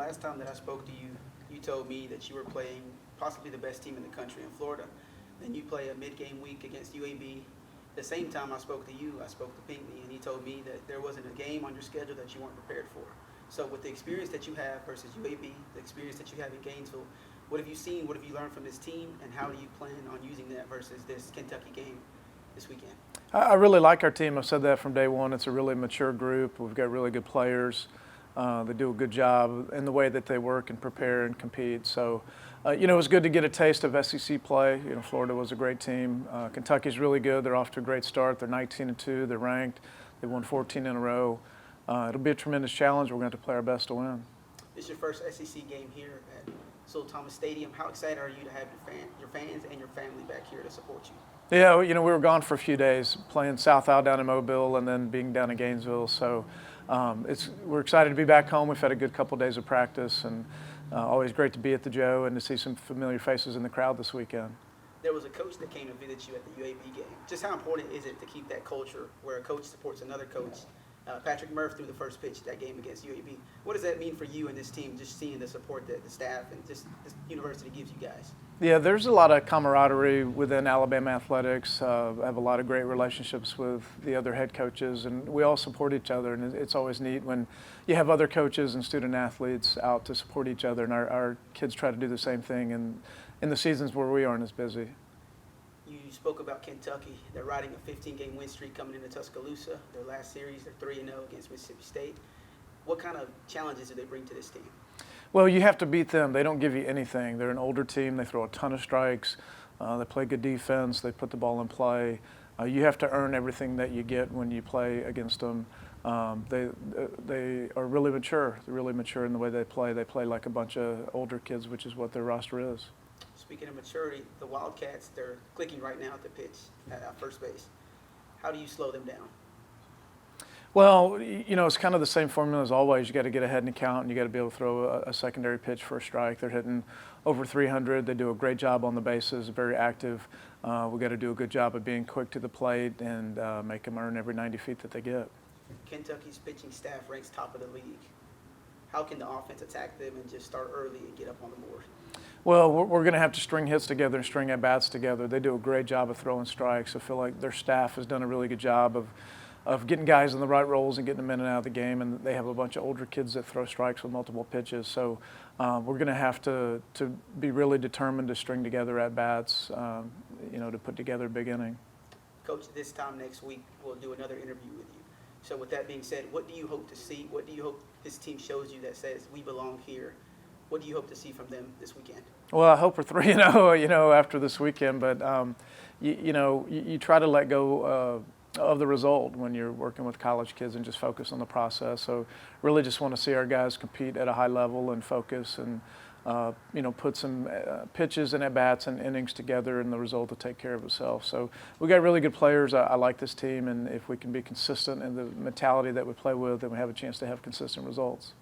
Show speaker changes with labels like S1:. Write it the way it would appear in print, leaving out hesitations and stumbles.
S1: last time that I spoke to you, you told me that you were playing possibly the best team in the country in Florida. Then you play a mid-game week against UAB. The same time I spoke to you, I spoke to Pinckney, and he told me that there wasn't a game on your schedule that you weren't prepared for. So with the experience that you have versus UAB, the experience that you have in Gainesville, what have you seen, what have you learned from this team, and how do you plan on using that versus this Kentucky game this weekend?
S2: I really like our team. I've said that from day one. It's a really mature group. We've got really good players. They do a good job in the way that they work and prepare and compete. So, it was good to get a taste of SEC play. Florida was a great team. Kentucky's really good. They're off to a great start. They're 19-2. They're ranked. They won 14 in a row. It'll be a tremendous challenge. We're going to have to play our best to win.
S1: This is your first SEC game here at Sul Thomas Stadium. How excited are you to have your fans and your family back here to support you?
S2: Yeah, we were gone for a few days, playing South Al down in Mobile and then being down in Gainesville. So we're excited to be back home. We've had a good couple of days of practice, and always great to be at the Joe and to see some familiar faces in the crowd this weekend.
S1: There was a coach that came to visit you at the UAB game. Just how important is it to keep that culture where a coach supports another coach? Patrick Murph threw the first pitch that game against UAB. What does that mean for you and this team, just seeing the support that the staff and just this university gives you guys?
S2: Yeah, there's a lot of camaraderie within Alabama athletics. I have a lot of great relationships with the other head coaches, and we all support each other. And it's always neat when you have other coaches and student athletes out to support each other. And our kids try to do the same thing in the seasons where we aren't as busy.
S1: You spoke about Kentucky. They're riding a 15-game win streak coming into Tuscaloosa. Their last series, they're 3-0 against Mississippi State. What kind of challenges do they bring to this team?
S2: Well, you have to beat them. They don't give you anything. They're an older team. They throw a ton of strikes. They play good defense. They put the ball in play. You have to earn everything that you get when you play against them. They are really mature. They're really mature in the way they play. They play like a bunch of older kids, which is what their roster is.
S1: Speaking of maturity, the Wildcats, they're clicking right now at the pitch at first base. How do you slow them down?
S2: Well, it's kind of the same formula as always. You got to get ahead in the count, and you got to be able to throw a secondary pitch for a strike. They're hitting over 300. They do a great job on the bases, very active. We got to do a good job of being quick to the plate and make them earn every 90 feet that they get.
S1: Kentucky's pitching staff ranks top of the league. How can the offense attack them and just start early and get up on the board?
S2: Well, we're going to have to string hits together and string at-bats together. They do a great job of throwing strikes. I feel like their staff has done a really good job of getting guys in the right roles and getting them in and out of the game, and they have a bunch of older kids that throw strikes with multiple pitches. So we're going to have to be really determined to string together at-bats, to put together a big inning.
S1: Coach, this time next week, we'll do another interview with you. So with that being said, what do you hope to see? What do you hope this team shows you that says we belong here? What do you hope to see from them this weekend?
S2: Well, I hope we're 3-0, after this weekend. But, you try to let go of the result when you're working with college kids and just focus on the process. So really just want to see our guys compete at a high level and focus and, put some pitches and at-bats and innings together, and the result will take care of itself. So we got really good players. I like this team, and if we can be consistent in the mentality that we play with, then we have a chance to have consistent results.